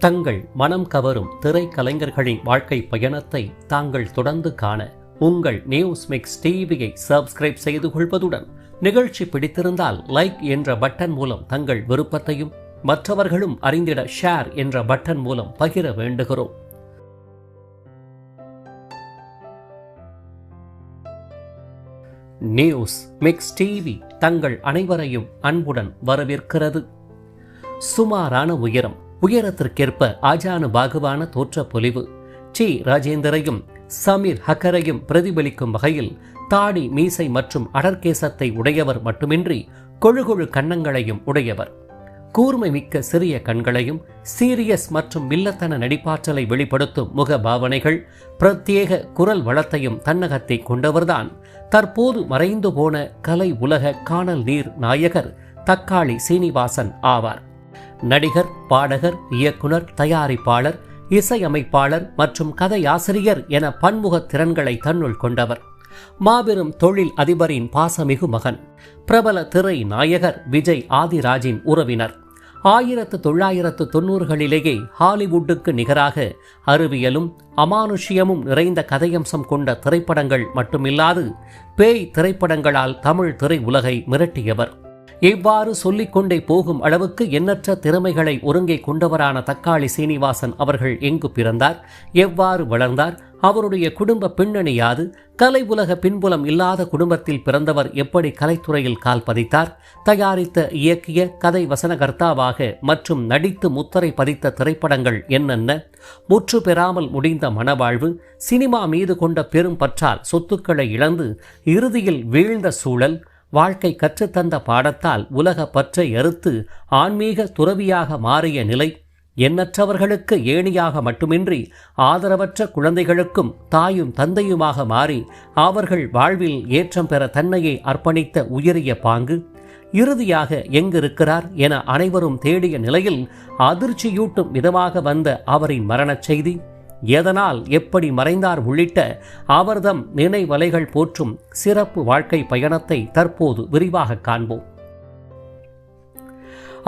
தங்கள் மனம் கவரும் திரைக்கலைஞர்களின் வாழ்க்கை பயணத்தை தாங்கள் தொடர்ந்து காண உங்கள் நியூஸ் மிக்ஸ் டிவியை சப்ஸ்கிரைப் செய்து கொள்வதுடன் நிகழ்ச்சி பிடித்திருந்தால் லைக் என்ற பட்டன் மூலம் தங்கள் விருப்பத்தையும் மற்றவர்களும் அறிந்திட ஷேர் என்ற பட்டன் மூலம் பகிர வேண்டுகிறோம். நியூஸ் மிக்ஸ் டிவி தங்கள் அனைவரையும் அன்புடன் வரவேற்கிறது. சுமாரான உயரத்திற்கேற்ப ஆஜானு பாகுவான தோற்ற பொலிவு, டி ராஜேந்தரையும் சமீர் ஹக்கரையும் பிரதிபலிக்கும் வகையில் தாடி, மீசை மற்றும் அடர்கேசத்தை உடையவர் மட்டுமின்றி கொழுகொழு கன்னங்களையும் உடையவர். கூர்மை மிக்க சிறிய கண்களையும் சீரியஸ் மற்றும் வில்லத்தன நடிப்பாற்றலை வெளிப்படுத்தும் முக பாவனைகள், பிரத்யேக குரல் வளத்தையும் தன்னகத்தை கொண்டவர்தான் தற்போது மறைந்து போன கலை உலக காணல் நீர் நாயகர் தக்காளி சீனிவாசன் ஆவார். நடிகர், பாடகர், இயக்குனர், தயாரிப்பாளர், இசையமைப்பாளர் மற்றும் கதையாசிரியர் என பன்முக திறன்களை தன்னுள் கொண்டவர். மாபெரும் தொழில் அதிபரின் பாசமிகு மகன். பிரபல திரை நாயகர் விஜய் ஆதிராஜின் உறவினர். 1990களிலேயே ஹாலிவுட்டுக்கு நிகராக அறிவியலும் அமானுஷ்யமும் நிறைந்த கதையம்சம் கொண்ட திரைப்படங்கள் மட்டுமில்லாது பேய் திரைப்படங்களால் தமிழ் திரை உலகை மிரட்டியவர். இவ்வாறு சொல்லிக்கொண்டே போகும் அளவுக்கு எண்ணற்ற திறமைகளை ஒருங்கே கொண்டவரான தக்காளி சீனிவாசன் அவர்கள் எங்கு பிறந்தார், எவ்வாறு வளர்ந்தார், அவருடைய குடும்ப பின்னணி யாது, கலை உலக பின்புலம் இல்லாத குடும்பத்தில் பிறந்தவர் எப்படி கலைத்துறையில் கால் பதித்தார், தயாரித்த, இயக்கிய, கதை வசனகர்த்தாவாக மற்றும் நடித்து முத்திரை பதித்த திரைப்படங்கள் என்னென்ன, முற்று பெறாமல் முடிந்த மனவாழ்வு, சினிமா மீது கொண்ட பெரும் பற்றால் சொத்துக்களை இழந்து இறுதியில் வீழ்ந்த சூழல், வாழ்க்கை கற்றுத்தந்த பாடத்தால் உலக பற்றை அறுத்து ஆன்மீக துறவியாக மாறிய நிலை, எண்ணற்றவர்களுக்கு ஏணியாக மட்டுமின்றி ஆதரவற்ற குழந்தைகளுக்கும் தாயும் தந்தையுமாக மாறி அவர்கள் வாழ்வில் ஏற்றம் பெற தன்னையை அர்ப்பணித்த உயரிய பாங்கு, இறுதியாக எங்கிருக்கிறார் என அனைவரும் தேடிய நிலையில் அதிர்ச்சியூட்டும் விதமாக வந்த அவரின் மரணச் செய்தி, எதனால் எப்படி மறைந்தார் உள்ளிட்ட அவர்தம் நினைவலைகள் போற்றும் சிறப்பு வாழ்க்கை பயணத்தை தற்போது விரிவாக காண்போம்.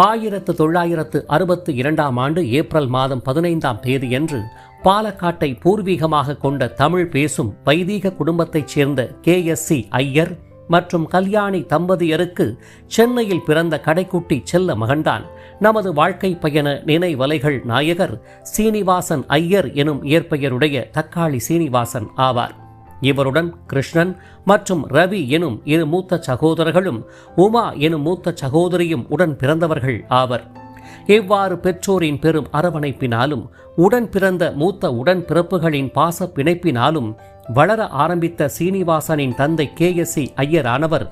1962 ஏப்ரல் மாதம் 15ஆம் தேதியன்று பாலக்காட்டை பூர்வீகமாக கொண்ட தமிழ் பேசும் வைதீக குடும்பத்தைச் சேர்ந்த KSC ஐயர் மற்றும் கல்யாணி தம்பதியருக்கு சென்னையில் பிறந்த கடைக்குட்டி செல்ல மகன்தான் நமது வாழ்க்கை பயண நினைவலைகள் நாயகர் சீனிவாசன் ஐயர் எனும் இயற்பெயருடைய தக்காளி சீனிவாசன் ஆவார். இவருடன் கிருஷ்ணன் மற்றும் ரவி எனும் இரு மூத்த சகோதரர்களும் உமா எனும் மூத்த சகோதரியும் உடன் பிறந்தவர்கள் ஆவர். இவ்வாறு பெற்றோரின் பெரும் அரவணைப்பினாலும் உடன் பிறந்த மூத்த உடன் பிறப்புகளின் பாச பிணைப்பினாலும் வளர ஆரம்பித்த சீனிவாசனின் தந்தை KSC ஐயரானவர்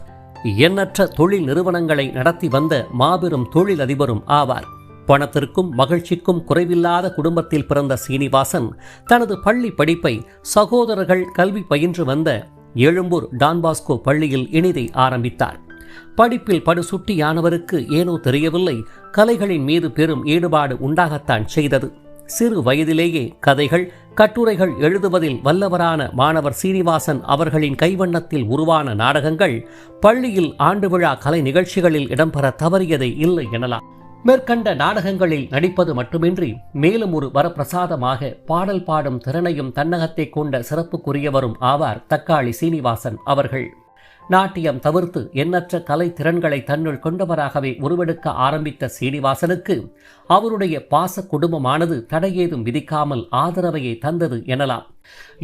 எண்ணற்ற தொழில் நிறுவனங்களை நடத்தி வந்த மாபெரும் தொழிலதிபரும் ஆவார். பணத்திற்கும் மகிழ்ச்சிக்கும் குறைவில்லாத குடும்பத்தில் பிறந்த சீனிவாசன் தனது பள்ளி படிப்பை சகோதரர்கள் கல்வி பயின்று வந்த எழும்பூர் டான்பாஸ்கோ பள்ளியில் இனிதை ஆரம்பித்தார். படிப்பில் படுசுட்டியானவருக்கு ஏனோ தெரியவில்லை, கலைகளின் மீது பெரும் ஈடுபாடு உண்டாகத்தான் செய்தது. சிறு வயதிலேயே கதைகள், கட்டுரைகள் எழுதுவதில் வல்லவரான மாணவர் சீனிவாசன் அவர்களின் கைவண்ணத்தில் உருவான நாடகங்கள் பள்ளியில் ஆண்டு விழா கலை நிகழ்ச்சிகளில் இடம்பெற தவறியதை இல்லை எனலாம். மேற்கண்ட நாடகங்களில் நடிப்பது மட்டுமின்றி மேலும் ஒரு வரப்பிரசாதமாக பாடல் பாடும் திறனையும் தன்னகத்தை கொண்ட சிறப்புக்குரியவரும் ஆவார் தக்காளி சீனிவாசன் அவர்கள். நாட்டியம் தவிர்த்து எண்ணற்ற கலை திறன்களை தன்னுள் கொண்டவராகவே உருவெடுக்க ஆரம்பித்த சீனிவாசனுக்கு அவருடைய பாச குடும்பமானது தடையேதும் விதிக்காமல் ஆதரவையை தந்தது எனலாம்.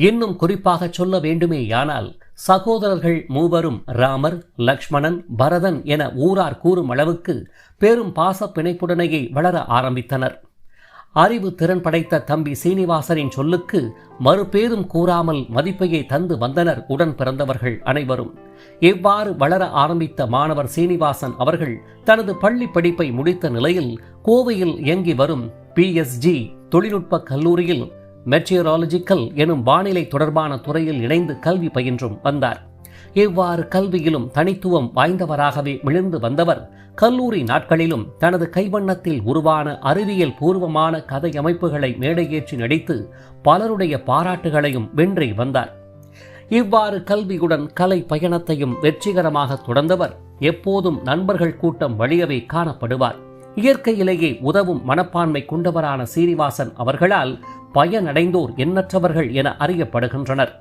இன்னும் குறிப்பாக சொல்ல வேண்டுமேயானால் சகோதரர்கள் மூவரும் ராமர், லக்ஷ்மணன், பரதன் என ஊரார் கூறும் அளவுக்கு பெரும் பாச பிணைப்புடனேயே வளர ஆரம்பித்தனர். அறிவு திறன் படைத்த தம்பி சீனிவாசனின் சொல்லுக்கு மறுபேதும் கூறாமல் மதிப்பையை தந்து வந்தனர் உடன் பிறந்தவர்கள் அனைவரும். இவ்வாறு வளர ஆரம்பித்த மாணவர் சீனிவாசன் அவர்கள் தனது பள்ளி படிப்பை முடித்த நிலையில் கோவையில் இயங்கி வரும் PSG தொழில்நுட்ப கல்லூரியில் மெட்டியராலஜிக்கல் எனும் வானிலை தொடர்பான துறையில் இணைந்து கல்வி பயின்றும் வந்தார். இவ்வாறு கல்வியிலும் தனித்துவம் வாய்ந்தவராகவே மிளிர்ந்து வந்தவர் கல்லூரி நாட்களிலும் தனது கைவண்ணத்தில் உருவான அறிவியல் பூர்வமான கதையமைப்புகளை மேடையேற்றி நடித்து பலருடைய பாராட்டுகளையும் வென்றே வந்தார். இவ்வாறு கல்வியுடன் கலை பயணத்தையும் வெற்றிகரமாக தொடர்ந்தவர் எப்போதும் நண்பர்கள் கூட்டம் வழியவே காணப்படுவார். இயற்கையிலேயே உதவும் மனப்பான்மை கொண்டவரான சீனிவாசன் அவர்களால் பயனடைந்தோர் எண்ணற்றவர்கள் என அறியப்படுகின்றனர்.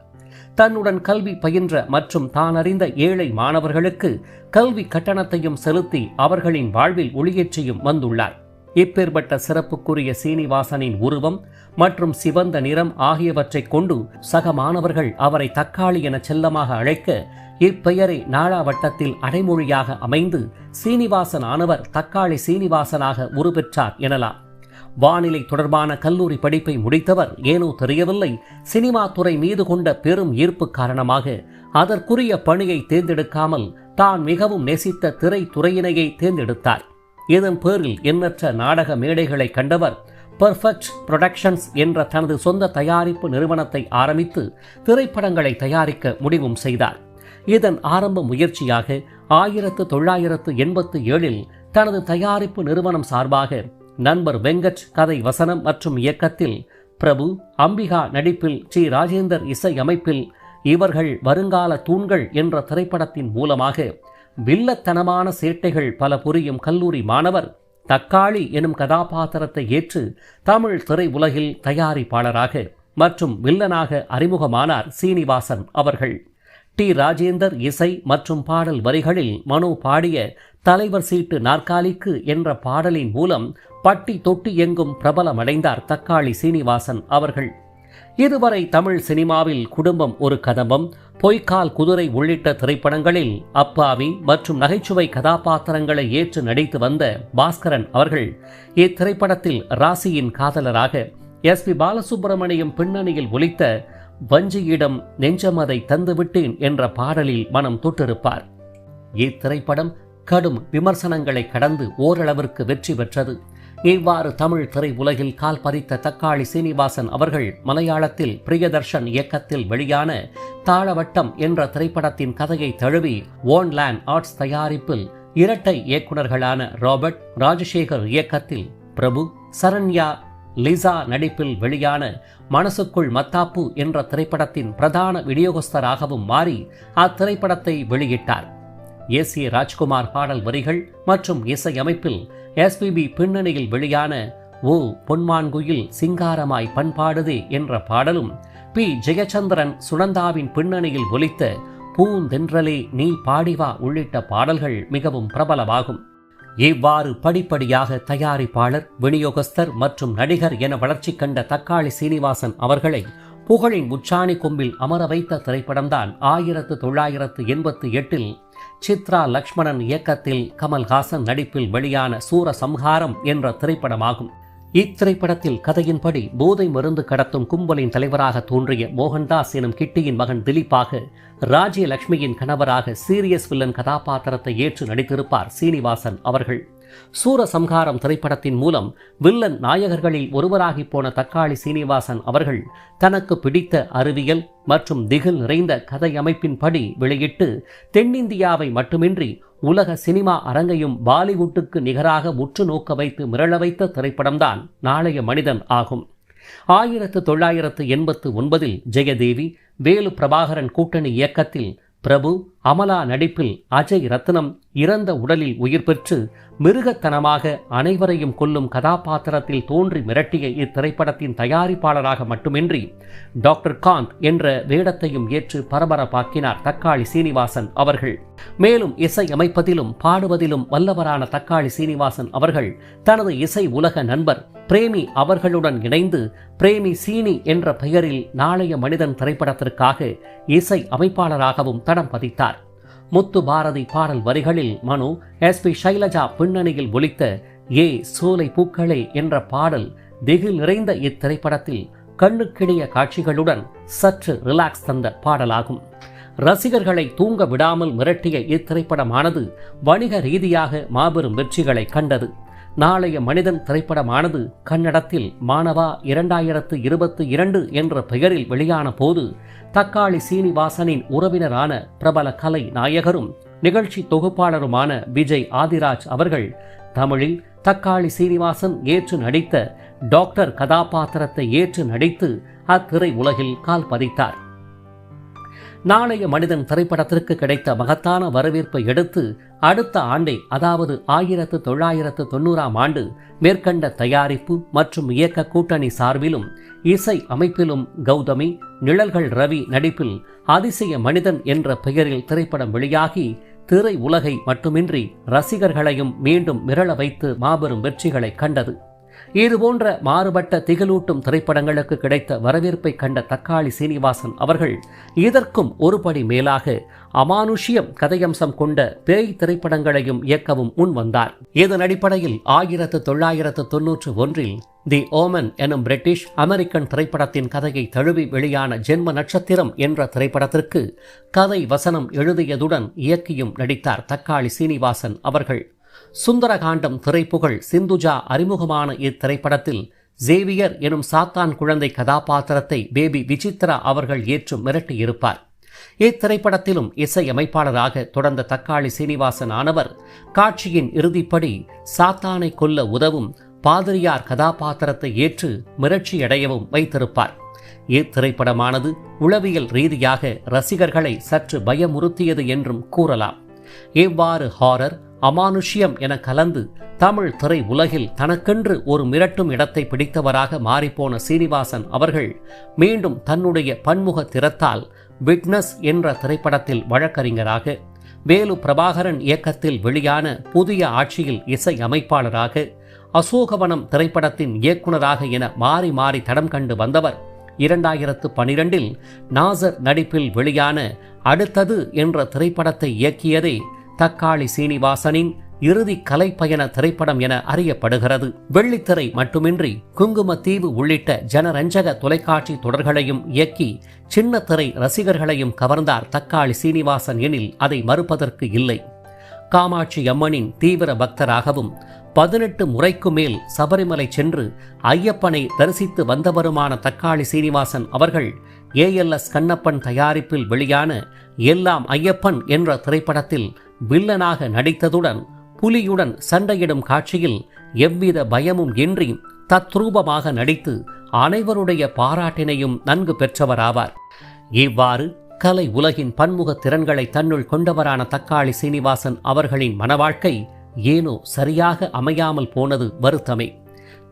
தன்னுடன் கல்வி பயின்ற மற்றும் தான் அறிந்த ஏழை மாணவர்களுக்கு கல்வி கட்டணத்தையும் செலுத்தி அவர்களின் வாழ்வில் ஒளியேற்றியும் வந்துள்ளார். இப்பேற்பட்ட சிறப்புக்குரிய சீனிவாசனின் உருவம் மற்றும் சிவந்த நிறம் ஆகியவற்றை கொண்டு சக மாணவர்கள் அவரை தக்காளி என செல்லமாக அழைக்க இப்பெயரை நாளாவட்டத்தில் அடைமொழியாக அமைந்து சீனிவாசன் ஆனவர் தக்காளி சீனிவாசனாக உருப்பெற்றார் எனலாம். வானிலை தொடர்பான கல்லூரி படிப்பை முடித்தவர் ஏனோ தெரியவில்லை, சினிமா துறை மீது கொண்ட பெரும் ஈர்ப்பு காரணமாக அதற்குரிய பணியை தேர்ந்தெடுக்காமல் தான் மிகவும் நேசித்த திரைத்துறையினையை தேர்ந்தெடுத்தார். இதன் பேரில் எண்ணற்ற நாடக மேடைகளை கண்டவர் பெர்ஃபெக்ட் புரொடக்ஷன்ஸ் என்ற தனது சொந்த தயாரிப்பு நிறுவனத்தை ஆரம்பித்து திரைப்படங்களை தயாரிக்க முடிவும் செய்தார். இதன் ஆரம்ப முயற்சியாக 1987 தனது தயாரிப்பு நிறுவனம் சார்பாக நண்பர் வெங்கட் கதை வசனம் மற்றும் இயக்கத்தில் பிரபு, அம்பிகா நடிப்பில் டி. ராஜேந்தர் இசை அமைப்பில் இவர்கள் வருங்கால தூண்கள் என்ற திரைப்படத்தின் மூலமாக வில்லத்தனமான சேட்டைகள் பல புரியும் கல்லூரி மாணவர் தக்காளி எனும் கதாபாத்திரத்தை ஏற்று தமிழ் திரை உலகில் தயாரிப்பாளராக மற்றும் வில்லனாக அறிமுகமானார் சீனிவாசன் அவர்கள். டி. ராஜேந்தர் இசை மற்றும் பாடல் வரிகளில் மனோ பாடிய தலைவர் சீட்டு நாற்காலிக்கு என்ற பாடலின் மூலம் பட்டி தொட்டி எங்கும் பிரபலமடைந்தார் தக்காளி சீனிவாசன் அவர்கள். இதுவரை தமிழ் சினிமாவில் குடும்பம் ஒரு கதம்பம், பொய்க்கால் குதிரை உள்ளிட்ட திரைப்படங்களில் அப்பாவி மற்றும் நகைச்சுவை கதாபாத்திரங்களை ஏற்று நடித்து வந்த பாஸ்கரன் அவர்கள் இத்திரைப்படத்தில் ராசியின் காதலராக எஸ்.பி. பாலசுப்ரமணியம் பின்னணியில் ஒலித்த வஞ்சியிடம் நெஞ்சமதை தந்துவிட்டேன் என்ற பாடலில் மனம் தொட்டிருப்பார். இத்திரைப்படம் கடும் விமர்சனங்களை கடந்து ஓரளவிற்கு வெற்றி பெற்றது. இவ்வாறு தமிழ் திரை உலகில் கால் பதித்த தக்காளி சீனிவாசன் அவர்கள் மலையாளத்தில் பிரியதர்ஷன் இயக்கத்தில் வெளியான தாளவட்டம் என்ற திரைப்படத்தின் கதையை தழுவி ஓன்லேண்ட் ஆர்ட்ஸ் தயாரிப்பில் இரட்டை இயக்குநர்களான ராபர்ட் ராஜசேகர் இயக்கத்தில் பிரபு, சரண்யா, லிசா நடிப்பில் வெளியான மனசுக்குள் மத்தாப்பு என்ற திரைப்படத்தின் பிரதான விநியோகஸ்தராகவும் மாறி அத்திரைப்படத்தை வெளியிட்டார். ஏ.சி. ராஜ்குமார் பாடல் வரிகள் மற்றும் இசையமைப்பில் எஸ்.பி.பி. பின்னணியில் வெளியான ஓ பொன்மான்குயில் சிங்காரமாய் பண்பாடுதே என்ற பாடலும், பி. ஜெயச்சந்திரன் சுனந்தாவின் பின்னணியில் ஒலித்த பூந்தென்றலே நீ பாடிவா உள்ளிட்ட பாடல்கள் மிகவும் பிரபலமாகும். இவ்வாறு படிப்படியாக தயாரிப்பாளர், விநியோகஸ்தர் மற்றும் நடிகர் என வளர்ச்சி கண்ட தக்காளி சீனிவாசன் அவர்களை புகழின் உச்சாணி கொம்பில் அமர வைத்த திரைப்படம்தான் 1988 சித்ரா லக்ஷ்மணன் இயக்கத்தில் கமல்ஹாசன் நடிப்பில் வெளியான சூரசம்ஹாரம் என்ற திரைப்படமாகும். இத்திரைப்படத்தில் கதையின்படி போதை மருந்து கடத்தும் கும்பலின் தலைவராக தோன்றிய மோகன்தாஸ் எனும் கிட்டியின் மகன் திலீப்பாக ராஜ்யலட்சுமியின் கணவராக சீரியஸ் வில்லன் கதாபாத்திரத்தை ஏற்று நடித்திருப்பார் சீனிவாசன் அவர்கள். சூரசம்ஹாரம் திரைப்படத்தின் மூலம் வில்லன் நாயகர்களில் ஒருவராகி போன தக்காளி சீனிவாசன் அவர்கள் தனக்கு பிடித்த அறிவியல் மற்றும் திகில் நிறைந்த கதையமைப்பின்படி வெளியிட்டு தென்னிந்தியாவை மட்டுமின்றி உலக சினிமா அரங்கையும் பாலிவுட்டுக்கு நிகராக உற்று நோக்க வைத்து மிரள வைத்த திரைப்படம்தான் நாளைய மனிதன் ஆகும். 1989 ஜெயதேவி, வேலு பிரபாகரன் கூட்டணி இயக்கத்தில் பிரபு, அமலா நடிப்பில் அஜய் ரத்னம் இறந்த உடலில் உயிர் பெற்று மிருகத்தனமாக அனைவரையும் கொல்லும் கதாபாத்திரத்தில் தோன்றி மிரட்டிய இத்திரைப்படத்தின் தயாரிப்பாளராக மட்டுமின்றி டாக்டர் காந்த் என்ற வேடத்தையும் ஏற்று பரபரப்பாக்கினார் தக்காளி சீனிவாசன் அவர்கள். மேலும் இசை அமைப்பதிலும் பாடுவதிலும் வல்லவரான தக்காளி சீனிவாசன் அவர்கள் தனது இசை உலக நண்பர் பிரேமி அவர்களுடன் இணைந்து பிரேமி சீனி என்ற பெயரில் நாளைய மனிதன் திரைப்படத்திற்காக இசை அமைப்பாளராகவும் தடம் பதித்தார். முத்து பாரதி பாடல் வரிகளில் மனு, எஸ்.பி. சைலஜா பின்னணியில் ஒலித்த ஏ சோலை பூக்களே என்ற பாடல் திகில் நிறைந்த இத்திரைப்படத்தில் கண்ணுக்கிணிய காட்சிகளுடன் சற்று ரிலாக்ஸ் தந்த பாடலாகும். ரசிகர்களை தூங்க விடாமல் மிரட்டிய இத்திரைப்படமானது வணிக ரீதியாக மாபெரும் வெற்றிகளை கண்டது. நாளைய மனிதன் திரைப்படமானது கன்னடத்தில் மானவா 2022 என்ற பெயரில் வெளியான போது தக்காளி சீனிவாசனின் உறவினரான பிரபல கலை நாயகரும் நிகழ்ச்சி தொகுப்பாளருமான விஜய் ஆதிராஜ் அவர்கள் தமிழில் தக்காளி சீனிவாசன் ஏற்று நடித்த டாக்டர் கதாபாத்திரத்தை ஏற்று நடித்து அத்திரை உலகில் கால் பதித்தார். நாளைய மனிதன் திரைப்படத்திற்கு கிடைத்த மகத்தான வரவேற்பை எடுத்து அடுத்த ஆண்டே, அதாவது 1990ஆம் ஆண்டு மேற்கண்ட தயாரிப்பு மற்றும் இயக்க கூட்டணி சார்பிலும் இசை அமைப்பிலும் கௌதமி, நிழல்கள் ரவி நடிப்பில் அதிசய மனிதன் என்ற பெயரில் திரைப்படம் வெளியாகி திரை உலகை மட்டுமின்றி ரசிகர்களையும் மீண்டும் மிரள வைத்து மாபெரும் வெற்றிகளை கண்டது. இதுபோன்ற மாறுபட்ட திகிலூட்டும் திரைப்படங்களுக்கு கிடைத்த வரவேற்பை கண்ட தக்காளி சீனிவாசன் அவர்கள் இதற்கும் ஒருபடி மேலாக அமானுஷ்யம் கதையம்சம் கொண்ட பேய் திரைப்படங்களையும் இயக்கவும் முன் வந்தார். இதன் அடிப்படையில் 1991 தி ஓமன் எனும் பிரிட்டிஷ் அமெரிக்கன் திரைப்படத்தின் கதையை தழுவி வெளியான ஜென்ம நட்சத்திரம் என்ற திரைப்படத்திற்கு கதை வசனம் எழுதியதுடன் இயக்கியும் நடித்தார் தக்காளி சீனிவாசன் அவர்கள். சுந்தரகாண்டம் திரைப்புகழ் சிந்துஜா அறிமுகமான இத்திரைப்படத்தில் ஜேவியர் எனும் சாத்தான் குழந்தை கதாபாத்திரத்தை பேபி விசித்ரா அவர்கள் ஏற்றும் மிரட்டியிருப்பார். இத்திரைப்படத்திலும் இசையமைப்பாளராக தொடர்ந்த தக்காளி சீனிவாசன் ஆனவர் காட்சியின் இறுதிப்படி சாத்தானை கொல்ல உதவும் பாதிரியார் கதாபாத்திரத்தை ஏற்று மிரட்சியடையவும் வைத்திருப்பார். இத்திரைப்படமானது உளவியல் ரீதியாக ரசிகர்களை சற்று பயமுறுத்தியது என்றும் கூறலாம். இவ்வாறு ஹாரர், அமானுஷ்யம் என கலந்து தமிழ் திரை உலகில் தனக்கென்று ஒரு மிரட்டும் இடத்தை பிடித்தவராக மாறிப்போன சீனிவாசன் அவர்கள் மீண்டும் தன்னுடைய பன்முக திறத்தால் விட்னஸ் என்ற திரைப்படத்தில் வழக்கறிஞராக, வேலு பிரபாகரன் இயக்கத்தில் வெளியான புதிய ஆட்சியில் இசை அமைப்பாளராக, அசோகவனம் திரைப்படத்தின் இயக்குநராக என மாறி மாறி தடம் கண்டு வந்தவர் 2012 நாசர் நடிப்பில் வெளியான அடுத்தது என்ற திரைப்படத்தை இயக்கியதே தக்காளி சீனிவாசனின் இறுதி கலைப்பயண திரைப்படம் என அறியப்படுகிறது. வெள்ளித்திரை மட்டுமின்றி குங்குமத்தீவு உள்ளிட்ட ஜனரஞ்சக தொலைக்காட்சி தொடர்களையும் இயக்கி சின்ன திரை ரசிகர்களையும் கவர்ந்தார் தக்காளி சீனிவாசன் எனில் அதை மறுப்பதற்கு இல்லை. காமாட்சி அம்மனின் தீவிர பக்தராகவும் 18 முறைக்கு மேல் சபரிமலை சென்று ஐயப்பனை தரிசித்து வந்தவருமான தக்காளி சீனிவாசன் அவர்கள் ALS கண்ணப்பன் தயாரிப்பில் வெளியான எல்லாம் ஐயப்பன் என்ற திரைப்படத்தில் வில்லனாக நடித்ததுடன் புலியுடன் சண்டையிடும் காட்சியில் எவ்வித பயமும் இன்றி தத்ரூபமாக நடித்து அனைவருடைய பாராட்டினையும் நன்கு பெற்றவராவார். இவ்வாறு கலை உலகின் பன்முக திறன்களை தன்னுள் கொண்டவரான தக்காளி சீனிவாசன் அவர்களின் மனவாழ்க்கை ஏனோ சரியாக அமையாமல் போனது வருத்தமே.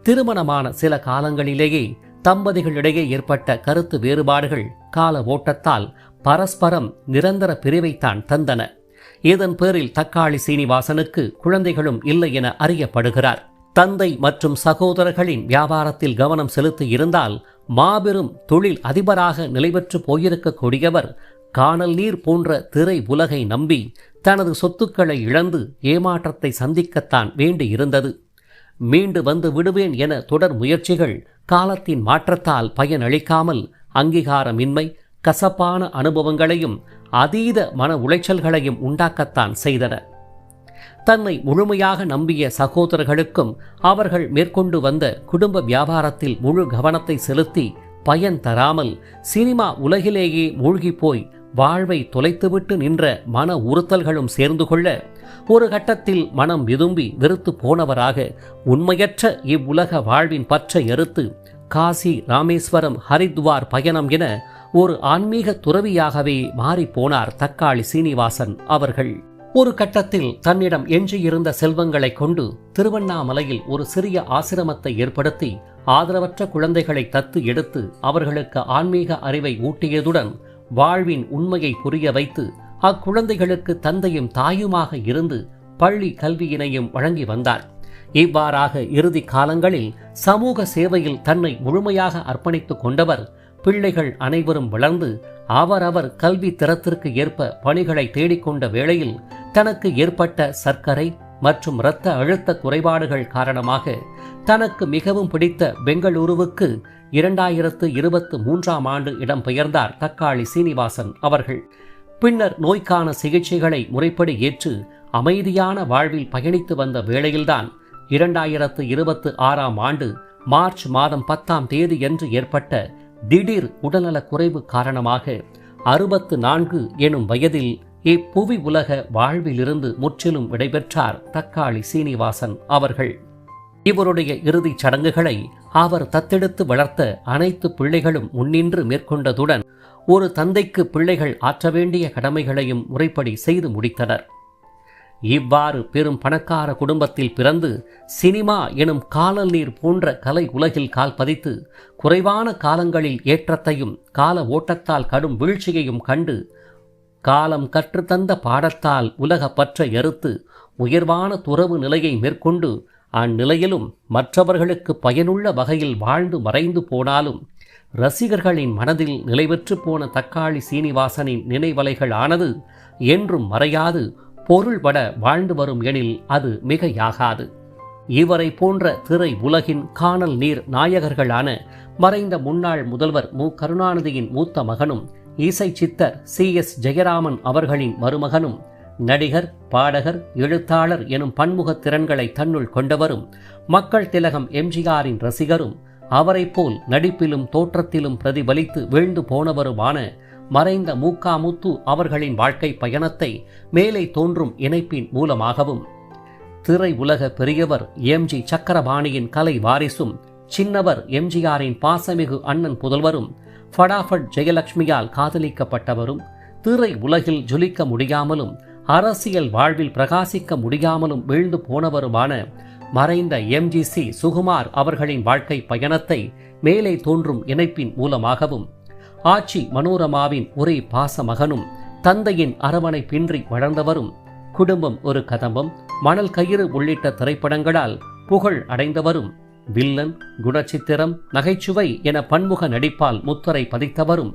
திருமணமான சில காலங்களிலேயே தம்பதிகளிடையே ஏற்பட்ட கருத்து வேறுபாடுகள் கால ஓட்டத்தால் பரஸ்பரம் நிரந்தர பிரிவைத்தான் தந்தன. இதன் பேரில் தக்காளி சீனிவாசனுக்கு குழந்தைகளும் இல்லை என அறியப்படுகிறார். தந்தை மற்றும் சகோதரர்களின் வியாபாரத்தில் கவனம் செலுத்தி இருந்தால் மாபெரும் தொழில் அதிபராக நிலைபெற்று போயிருக்கக்கூடியவர் காணல் நீர் போன்ற திரை உலகை நம்பி தனது சொத்துக்களை இழந்து ஏமாற்றத்தை சந்திக்கத்தான் வேண்டியிருந்தது. மீண்டு வந்து விடுவேன் என தொடர் முயற்சிகள் காலத்தின் மாற்றத்தால் பயனளிக்காமல் அங்கீகாரமின்மை, கசப்பான அனுபவங்களையும் அதீத மன உளைச்சல்களையும் உண்டாக்கத்தான் செய்தன. தன்னை முழுமையாக நம்பிய சகோதரர்களுக்கும் அவர்கள் மேற்கொண்டு வந்த குடும்ப வியாபாரத்தில் முழு கவனத்தை செலுத்தி பயன் தராமல் சினிமா உலகிலேயே மூழ்கிப்போய் வாழ்வை தொலைத்துவிட்டு நின்ற மன உறுத்தல்களும் சேர்ந்து கொள்ள ஒரு கட்டத்தில் மனம் விதும்பி வெறுத்து போனவராக உண்மையற்ற இவ்வுலக வாழ்வின் பற்றை எறுத்து காசி, ராமேஸ்வரம், ஹரித்வார் பயணம் என ஒரு ஆன்மீக துறவியாகவே மாறிப்போனார் தக்காளி சீனிவாசன் அவர்கள். ஒரு கட்டத்தில் தன்னிடம் எஞ்சியிருந்த செல்வங்களை கொண்டு திருவண்ணாமலையில் ஒரு சிறிய ஆசிரமத்தை ஏற்படுத்தி ஆதரவற்ற குழந்தைகளை தத்து எடுத்து அவர்களுக்கு ஆன்மீக அறிவை ஊட்டியதுடன் வாழ்வின் உண்மையை புரிய வைத்து அக்குழந்தைகளுக்கு தந்தையும் தாயுமாக இருந்து பள்ளி கல்வியினையும் வழங்கி வந்தார். இவ்வாறாக இறுதி காலங்களில் சமூக சேவையில் தன்னை முழுமையாக அர்ப்பணித்துக் கொண்டவர் பிள்ளைகள் அனைவரும் வளர்ந்து அவரவர் கல்வி திறத்திற்கு ஏற்ப பணிகளை தேடிக்கொண்ட வேளையில் தனக்கு ஏற்பட்ட சர்க்கரை மற்றும் இரத்த அழுத்த குறைபாடுகள் காரணமாக தனக்கு மிகவும் பிடித்த பெங்களூருவுக்கு 2023ஆம் ஆண்டு இடம்பெயர்ந்தார் தக்காளி சீனிவாசன் அவர்கள். பின்னர் நோய்க்கான சிகிச்சைகளை முறைப்படி ஏற்று அமைதியான வாழ்வில் பயணித்து வந்த வேளையில்தான் 2026ஆம் ஆண்டு மார்ச் மாதம் 10ஆம் தேதியன்று ஏற்பட்ட திடீர் உடல்நலக் குறைவு காரணமாக 64 எனும் வயதில் இப்புவி உலக வாழ்விலிருந்து முற்றிலும் விடைபெற்றார் தக்காளி சீனிவாசன் அவர்கள். இவருடைய இறுதிச் சடங்குகளை அவர் தத்தெடுத்து வளர்த்த அனைத்து பிள்ளைகளும் முன்னின்று மேற்கொண்டதுடன் ஒரு தந்தைக்கு பிள்ளைகள் ஆற்ற வேண்டிய கடமைகளையும் முறைப்படி செய்து முடித்தனர். இவ்வாறு பெரும் பணக்கார குடும்பத்தில் பிறந்து சினிமா எனும் கானல் நீர் போன்ற கலை உலகில் கால் பதித்து குறைவான காலங்களில் ஏற்றத்தையும் கால ஓட்டத்தால் கடும் வீழ்ச்சியையும் கண்டு காலம் கற்றுத்தந்த பாடத்தால் உலக பற்றை எறுத்து உயர்வான துறவு நிலையை மேற்கொண்டு அந்நிலையிலும் மற்றவர்களுக்கு பயனுள்ள வகையில் வாழ்ந்து மறைந்து போனாலும் ரசிகர்களின் மனதில் நிலைபெற்று போன தக்காளி சீனிவாசனின் நினைவலைகள் ஆனது என்றும் மறையாது பொருள்பட வாழ்ந்து வரும் எனில் அது மிகையாகாது. இவரை போன்ற திரை உலகின் கானல் நீர் நாயகர்களான மறைந்த முன்னாள் முதல்வர் மு. கருணாநிதியின் மூத்த மகனும் இசை சித்தர் CS ஜெயராமன் அவர்களின் மருமகனும் நடிகர், பாடகர், எழுத்தாளர் எனும் பன்முக திறன்களை தன்னுள் கொண்டவரும் மக்கள் திலகம் MGRின் ரசிகரும் அவரை போல் நடிப்பிலும் தோற்றத்திலும் பிரதிபலித்து வீழ்ந்து போனவருமான மறைந்த மு.க. முத்து அவர்களின் வாழ்க்கை பயணத்தை மேலே தோன்றும் இணைப்பின் மூலமாகவும் திரை உலக பெரியவர் MG சக்கரபாணியின் கலை வாரிசும் சின்னவர் MGRின் பாசமிகு அண்ணன் புதல்வரும் ஃபடாஃபட் ஜெயலட்சுமியால் காதலிக்கப்பட்டவரும் திரை உலகில் ஜொலிக்க முடியாமலும் அரசியல் வாழ்வில் பிரகாசிக்க முடியாமலும் வீழ்ந்து போனவருமான மறைந்த MGC சுகுமார் அவர்களின் வாழ்க்கை பயணத்தை மேலே தோன்றும் இணைப்பின் மூலமாகவும் ஆட்சி மனோரமாவின் ஒரே பாச மகனும் தந்தையின் அரவணைப்பின்றி வளர்ந்தவரும் குடும்பம் ஒரு கதம்பம், மணல் கயிறு உள்ளிட்ட திரைப்படங்களால் புகழ் அடைந்தவரும் வில்லன், குணச்சித்திரம், நகைச்சுவை என பன்முக நடிப்பால் முத்திரை பதித்தவரும்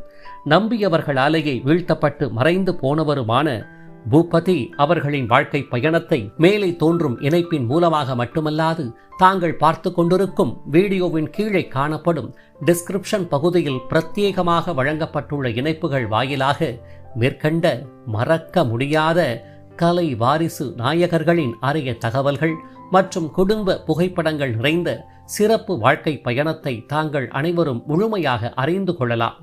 நம்பியவர்களாலேயே வீழ்த்தப்பட்டு மறைந்து போனவருமான பூபதி அவர்களின் வாழ்க்கை பயணத்தை மேலே தோன்றும் இணைப்பின் மூலமாக மட்டுமல்லாது தாங்கள் பார்த்து கொண்டிருக்கும் வீடியோவின் கீழே காணப்படும் டிஸ்கிரிப்ஷன் பகுதியில் பிரத்யேகமாக வழங்கப்பட்டுள்ள இணைப்புகள் வாயிலாக மேற்கண்ட மறக்க முடியாத கலை வாரிசு நாயகர்களின் அரிய தகவல்கள் மற்றும் குடும்ப புகைப்படங்கள் நிறைந்த சிறப்பு வாழ்க்கை பயணத்தை தாங்கள் அனைவரும் முழுமையாக அறிந்து கொள்ளலாம்.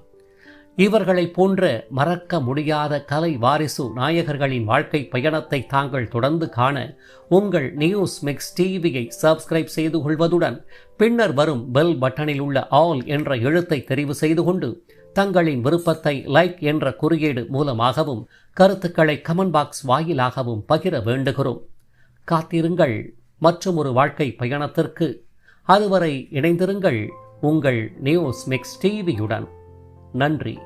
இவர்களைப் போன்ற மறக்க முடியாத கலை வாரிசு நாயகர்களின் வாழ்க்கை பயணத்தை தாங்கள் தொடர்ந்து காண உங்கள் நியூஸ் மிக்ஸ் டிவியை சப்ஸ்கிரைப் செய்து கொள்வதுடன் பின்னர் வரும் பெல் பட்டனில் உள்ள ஆல் என்ற எழுத்தை தெரிவு செய்து கொண்டு தங்களின் விருப்பத்தை லைக் என்ற குறியீடு மூலமாகவும் கருத்துக்களை கமெண்ட் பாக்ஸ் வாயிலாகவும் பகிர வேண்டுகிறோம். காத்திருங்கள் மற்றும் ஒரு வாழ்க்கை பயணத்திற்கு. அதுவரை இணைந்திருங்கள் உங்கள் நியூஸ் மிக்ஸ் டிவியுடன். நன்றி.